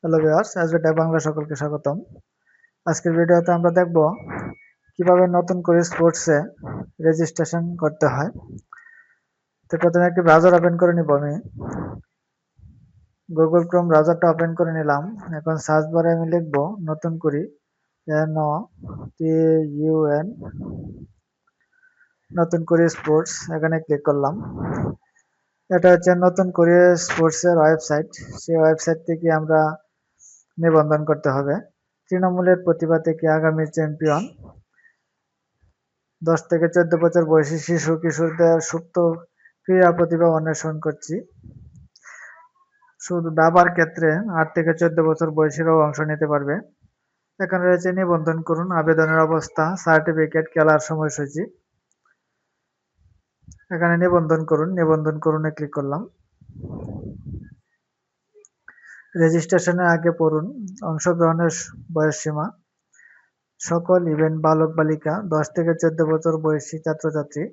Hello viewers, SBT Bangla সকলকে স্বাগতম। আজকের ভিডিওতে আমরা দেখব কিভাবে নতুন করে স্পোর্টসে রেজিস্ট্রেশন করতে হয়। তো প্রথমে একটি ব্রাউজার ওপেন করে নিব। আমি গুগল ক্রোম ব্রাউজারটা ওপেন করে নিলাম। এখন সার্চ বারে আমি লিখব নতুন করি NOTUN নতুন করে স্পোর্টস, এখানে ক্লিক করলাম। এটা হচ্ছে নতুন করে স্পোর্টসের ওয়েবসাইট। সেই ওয়েবসাইট থেকে আমরা নিবন্ধন করতে হবে। তৃণমূলের প্রতিভা থেকে আগামী চ্যাম্পিয়ন 10 থেকে 14 বছর বয়সী শিশু কিশোরদের সুপ্ত ক্রীড়া প্রতিভা অন্বেষণ করছি। শুধু দাবার ক্ষেত্রে 8 থেকে 14 বছর বয়সীরাও অংশ নিতে পারবে। এখানে রয়েছে নিবন্ধন করুন, আবেদনের অবস্থা, সার্টিফিকেট, খেলার সময়সূচি। এখানে নিবন্ধন করুনে ক্লিক করলাম। রেজিস্ট্রেশনের আগে পড়ুন অংশগ্রহণের বয়সসীমা। সকল ইভেন্ট বালক বালিকা 10 থেকে 14 বছর বয়সী ছাত্রছাত্রী।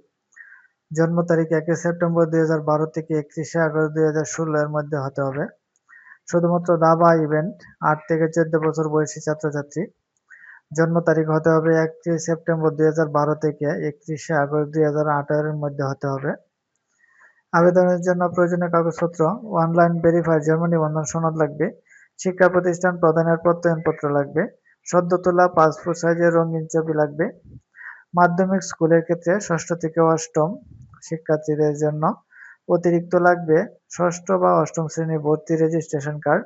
জন্ম তারিখ 1 সেপ্টেম্বর 2012 থেকে 31 আগস্ট 2016 এর মধ্যে হতে হবে। শুধুমাত্র দাবা ইভেন্ট 8 থেকে 14 বছর বয়সী ছাত্রছাত্রী। জন্ম তারিখ হতে হবে 31 সেপ্টেম্বর 2012 থেকে 31 আগস্ট 2018 এর মধ্যে হতে হবে। আবেদনের জন্য প্রয়োজনীয় কাগজপত্র: অনলাইন ভেরিফাই জন্ম নিবন্ধন সনদ লাগবে, শিক্ষা প্রতিষ্ঠান প্রদানের প্রত্যয়নপত্র লাগবে, সদ্য তোলা পাসপোর্ট সাইজের রঙিন ছবি লাগবে। মাধ্যমিক স্কুলের ক্ষেত্রে 6ষ্ঠ থেকে 8ম শিক্ষার্থীদের জন্য অতিরিক্ত লাগবে 6ষ্ঠ বা 8ম শ্রেণীর ভর্তি রেজিস্ট্রেশন কার্ড।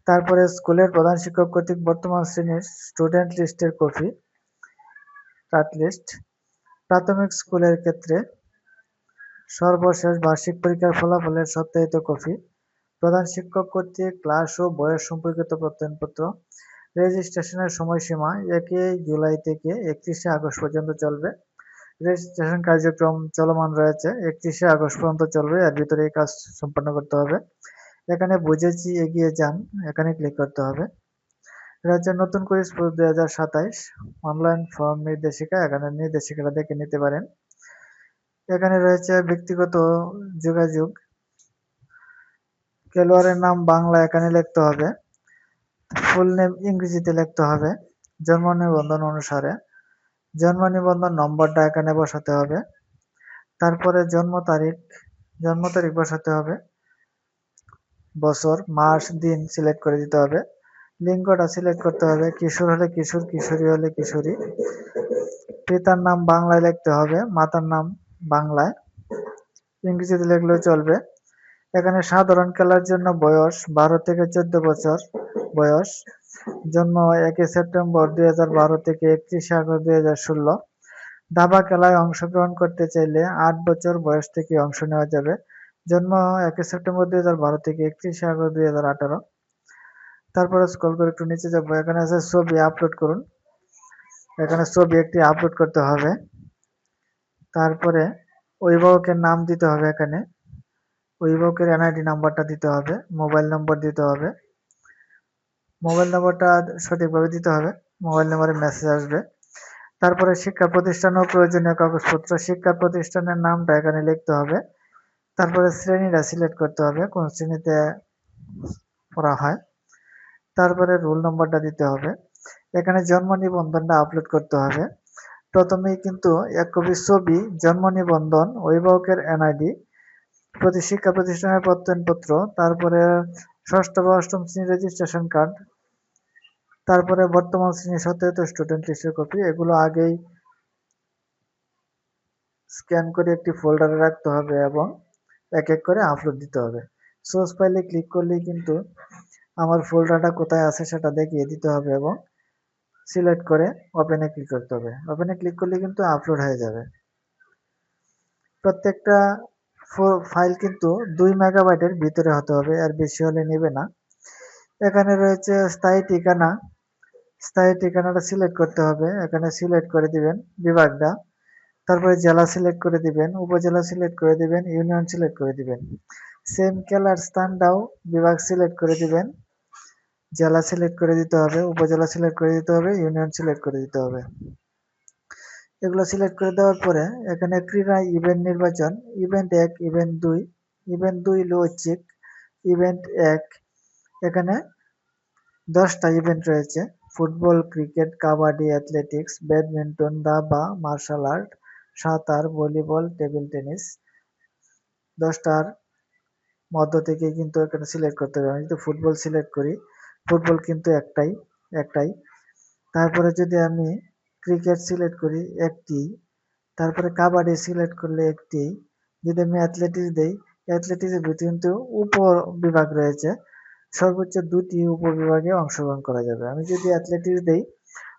তারপরে স্কুলের প্রধান শিক্ষক কর্তৃক বর্তমান শ্রেণীর স্টুডেন্ট লিস্টের কপি, কাট লিস্ট। প্রাথমিক স্কুলের ক্ষেত্রে সর্বশেষ বার্ষিক পরীক্ষার ফলাফলের সত্যায়িত কপি, প্রধান শিক্ষক কর্তৃক ক্লাস ও বয়স সম্পর্কিত প্রত্যয়নপত্র। রেজিস্ট্রেশনের সময়সীমা 1 জুলাই থেকে 31 আগস্ট পর্যন্ত চলবে। রেজিস্ট্রেশন কার্যক্রম চলমান রয়েছে, 31 আগস্ট পর্যন্ত চলবে। এর ভিতরে এই কাজ সম্পন্ন করতে হবে। এখানে বুঝেছি, এগিয়ে যান, এখানে ক্লিক করতে হবে। এটা হচ্ছে নতুন করে স্পোর্টস 2027 অনলাইন ফর্ম নির্দেশিকা। এখানে নির্দেশিকাটা দেখে নিতে পারেন। এখানে রয়েছে ব্যক্তিগত যোগাযোগ। খেলোয়াড়ের নাম বাংলা এখানে লিখতে হবে, ফুল নেম ইংরেজিতে লিখতে হবে জন্ম নিবন্ধন অনুসারে। জন্ম নিবন্ধন নম্বরটা এখানে বসাতে হবে। তারপরে জন্ম তারিখ বসাতে হবে, বছর, মাস, দিন সিলেক্ট করে দিতে হবে। লিঙ্গটা সিলেক্ট করতে হবে, কিশোর হলে কিশোর, কিশোরী হলে কিশোরী। পিতার নাম বাংলায় লিখতে হবে, মাতার নাম বাংলায়, ইংরেজিতে লিখলেও চলবে। এখানে সাধারণ খেলার জন্য বয়স 12 থেকে 14 বছর বয়স। জন্ম 1 সেপ্টেম্বর 2012 থেকে 31 আগস্ট 2016। দাবা খেলায় অংশগ্রহণ করতে চাইলে 8 বছর বয়স থেকে অংশ নেওয়া যাবে। জন্ম 1 সেপ্টেম্বর 2012 থেকে 31 আগস্ট 2018। তারপরে স্ক্রল করে একটু নিচে যাবো। এখানে আছে ছবি আপলোড করুন। এখানে ছবি একটি আপলোড করতে হবে। তারপরে অভিভাবকের নাম দিতে হবে। এখানে অভিভাবকের এনআইডি নাম্বারটা দিতে হবে, মোবাইল নম্বর দিতে হবে। মোবাইল নম্বরটা সঠিকভাবে দিতে হবে, মোবাইল নম্বরে মেসেজ আসবে। তারপরে শিক্ষা প্রতিষ্ঠান ও প্রয়োজনীয় কাগজপত্র, শিক্ষা প্রতিষ্ঠানের নামটা এখানে লিখতে হবে। তারপরে শ্রেণীটা সিলেক্ট করতে হবে, কোন শ্রেণীতে পড়া হয়। তারপরে রোল নম্বরটা দিতে হবে। এখানে জন্ম নিবন্ধনটা আপলোড করতে হবে। প্রথমেই কিন্তু 1 কপি ছবি, জন্ম নিবন্ধন, অভিভাবকের এনআইডি, শিক্ষা প্রতিষ্ঠানের প্রত্যয়নপত্র, তারপরে 6ষ্ঠ বা 8ম শ্রেণীর রেজিস্ট্রেশন কার্ড, তারপরে বর্তমান শ্রেণীর সত্যায়িত স্টুডেন্ট লিস্টের কপি। এগুলো আগেই স্ক্যান করে একটি ফোল্ডারে রাখতে হবে এবং এক এক করে আপলোড দিতে হবে। সোর্স ফাইলে ক্লিক করলেই কিন্তু আমার ফোল্ডারটা কোথায় আছে সেটা দেখিয়ে দিতে হবে এবং সিলেক্ট করে ওপেনে ক্লিক করতে হবে। ওপেনে ক্লিক করলে কিন্তু আপলোড হয়ে যাবে। প্রত্যেকটা ফাইল কিন্তু 2 মেগাবাইটের ভিতরে হতে হবে, এর বেশি হলে নেবে না। এখানে রয়েছে স্থায়ী ঠিকানা। স্থায়ী ঠিকানাটা সিলেক্ট করতে হবে। এখানে সিলেক্ট করে দিবেন বিভাগটা। তারপরে জেলা সিলেক্ট করে দিবেন, উপজেলা সিলেক্ট করে দিবেন, ইউনিয়ন সিলেক্ট করে দিবেন। সেম খেলার স্থানটাও বিভাগ সিলেক্ট করে দিবেন, জেলা সিলেক্ট করে দিতে হবে, উপজেলা সিলেক্ট করে দিতে হবে, ইউনিয়ন সিলেক্ট করে দিতে হবে। এগুলো সিলেক্ট করে দেওয়ার পরে এখানে ক্রীড়া ইভেন্ট নির্বাচন, ইভেন্ট 1, ইভেন্ট 2, ইভেন্ট 2 লো চিক, ইভেন্ট 1 এখানে 10টা ইভেন্ট রয়েছে। Football, cricket, kabaddi, athletics, badminton, দাবা, মার্শাল আর্ট, সাঁতার, ভলিবল, টেবিল টেনিস। 10টার মধ্য থেকে কিন্তু এখানে সিলেক্ট করতে হবে। আমি যদি ফুটবল সিলেক্ট করি, ফুটবল কিন্তু একটাই। তারপরে যদি আমি ক্রিকেট সিলেক্ট করি, একটি। তারপরে কাবাডি সিলেক্ট করলে একটি। যদি আমি অ্যাথলেটিক্স দেই, অ্যাথলেটিক্সের ভিতরে কিন্তু উপবিভাগ রয়েছে। সর্বোচ্চ 2টি উপবিভাগে অংশগ্রহণ করা যাবে। আমি যদি অ্যাথলেটিক্স দেই,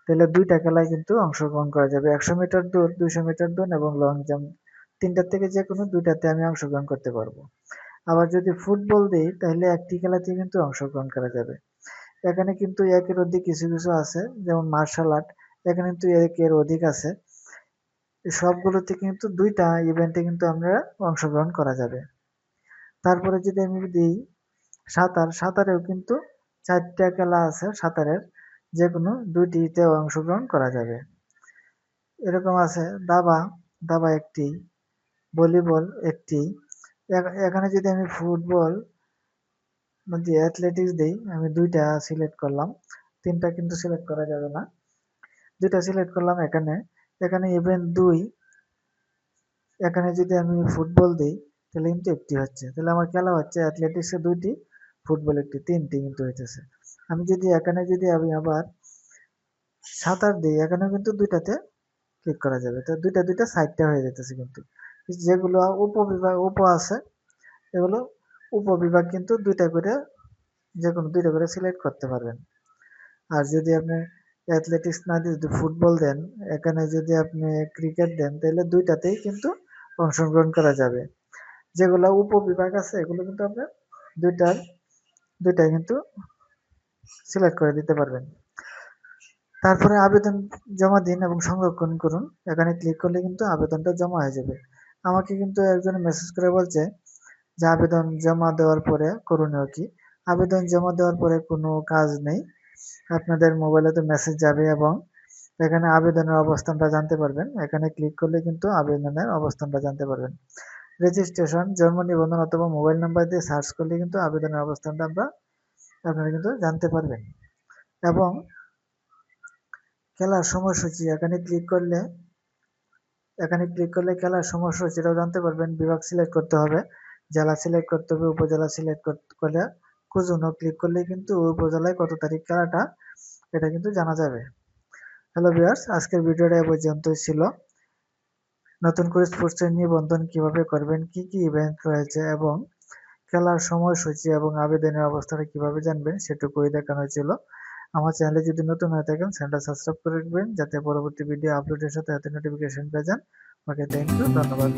তাহলে 2টা খেলায় কিন্তু অংশগ্রহণ করা যাবে। 100 মিটার দৌড়, 200 মিটার দৌড় এবং লং জাম্প, 3টার থেকে যে কোনো 2টাতে আমি অংশগ্রহণ করতে পারবো। আবার যদি ফুটবল দেই, তাহলে একটি খেলাতে কিন্তু অংশগ্রহণ করা যাবে। এখানে কিন্তু একের অধিক কিছু কিছু আছে, যেমন মার্শাল আর্ট, এখানে কিন্তু একের অধিক আছে। সবগুলোতে কিন্তু 2টা ইভেন্টে কিন্তু আমরা অংশগ্রহণ করা যাবে। তারপরে যদি আমি দিই সাঁতারেও কিন্তু 4টা খেলা আছে সাঁতারের, যে কোনো 2টিতে অংশগ্রহণ করা যাবে। এরকম আছে দাবা একটি, ভলিবল একটি। এখানে যদি আমি ফুটবল যদি অ্যাথলেটিক্স দেই, আমি 2টা সিলেক্ট করলাম, 3টা কিন্তু সিলেক্ট করা যাবে না। 2টা সিলেক্ট করলাম এখানে ইভেন্ট 2। এখানে যদি আমি ফুটবল দিই, তাহলে কিন্তু একটি হচ্ছে। তাহলে আমার খেলা হচ্ছে অ্যাথলেটিক্সে 2টি, ফুটবল একটি, 3টি কিন্তু হইতেছে। আমি আবার সাঁতার দিই, এখানেও কিন্তু 2টাতে ক্লিক করা যাবে। তো 2টা সাইডটা হয়ে যেতেছে কিন্তু। যেগুলো উপ আছে, এগুলো উপবিভাগ কিন্তু 2টা করে, যে কোনো 2টা করে সিলেক্ট করতে পারবেন। আর যদি আপনি অ্যাথলেটিক্স না দিয়ে যদি ফুটবল দেন, এখানে যদি আপনি ক্রিকেট দেন, তাহলে 2টাতেই কিন্তু অংশগ্রহণ করা যাবে। যেগুলো উপবিভাগ আছে, এগুলো কিন্তু আপনি 2টাই কিন্তু সিলেক্ট করে দিতে পারবেন। তারপরে আবেদন জমা দিন এবং সংরক্ষণ করুন। এখানে ক্লিক করলে কিন্তু আবেদনটা জমা হয়ে যাবে। আমাকে কিন্তু একজন মেসেজ করে বলছে যে আবেদন জমা দেওয়ার পরে করণীয় কি। আবেদন জমা দেওয়ার পরে কোনো কাজ নেই। আপনাদের মোবাইলে তো মেসেজ যাবে এবং এখানে আবেদনের অবস্থানটা জানতে পারবেন। এখানে ক্লিক করলে কিন্তু আবেদনের অবস্থানটা জানতে পারবেন। রেজিস্ট্রেশন, জন্ম নিবন্ধন অথবা মোবাইল নাম্বার দিয়ে সার্চ করলে কিন্তু আবেদনের অবস্থানটা আপনারা কিন্তু জানতে পারবেন। এবং খেলার সময়সূচি, এখানে ক্লিক করলে খেলার সময়সূচিটাও জানতে পারবেন। বিভাগ সিলেক্ট করতে হবে, জেলা সিলেক্ট করতে হবে, উপজেলা সিলেক্ট করলে খুঁজুন ক্লিক করলে কিন্তু উপজেলায় কত তারিখ খেলাটা, এটা কিন্তু জানা যাবে। হ্যালো ভিউয়ার্স, আজকের ভিডিওটা এ পর্যন্তই ছিল। নতুন করে স্পোর্টসের নিবন্ধন কিভাবে করবেন, কি কি ইভেন্ট রয়েছে এবং খেলার সময়সূচি এবং আবেদনের অবস্থাটা কিভাবে জানবেন, সেটুকুই দেখানো হয়েছিল। আমার চ্যানেলে যদি নতুন হয়ে থাকেন, চ্যানেলটা সাবস্ক্রাইব করে রাখবেন, যাতে পরবর্তী ভিডিও আপলোডের সাথে হাতে নোটিফিকেশন পেয়ে যান। ওকে, থ্যাংক ইউ, ধন্যবাদ।